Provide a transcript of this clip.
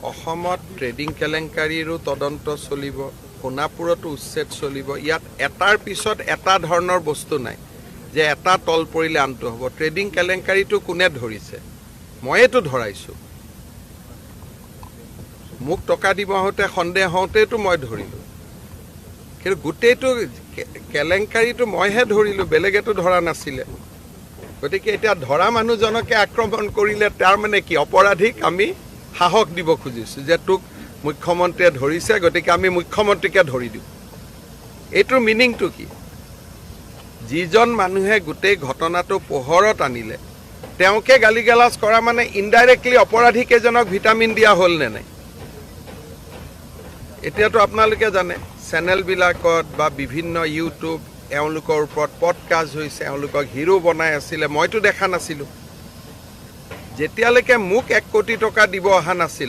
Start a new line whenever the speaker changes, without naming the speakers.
অসমত ট্ৰেডিং কেলেংকাৰীৰো তদন্ত চলিব, সোণাপুৰতো উচ্ছেদ চলিব। ইয়াত এটাৰ পিছত এটা ধৰণৰ বস্তু নাই যে এটা তল পৰিলে আনটো হ'ব। ট্ৰেডিং কেলেংকাৰীটো কোনে ধৰিছে? ময়েতো ধৰাইছোঁ। মোক টকা দিব হওঁতে সন্দেহ হওঁতেতো মই ধৰিলোঁ, কিন্তু গোটেইটো কেলেংকাৰীটো মইহে ধৰিলোঁ, বেলেগেতো ধৰা নাছিলে। গতিকে এতিয়া ধৰা মানুহজনকে আক্ৰমণ কৰিলে তাৰ মানে কি? অপৰাধীক আমি সাহস দিব খুজিছোঁ যে তোক মুখ্যমন্ত্ৰীয়ে ধৰিছে, গতিকে আমি মুখ্যমন্ত্ৰীকে ধৰি দিওঁ। এইটোৰ মিনিংটো কি? যিজন মানুহে গোটেই ঘটনাটো পোহৰত আনিলে তেওঁকে গালি গালাজ কৰা মানে ইনডাইৰেক্টলি অপৰাধীকেইজনক ভিটামিন দিয়া হ'ল নে নাই? এতিয়াতো আপোনালোকে জানে চেনেলবিলাকত বা বিভিন্ন ইউটিউব এওঁলোকৰ ওপৰত পডকাষ্ট হৈছে, এওঁলোকক হিৰো বনাই আছিলে, মইতো দেখা নাছিলোঁ। যেতিয়ালৈকে মোক 1 কোটি টকা দিব অহা নাছিল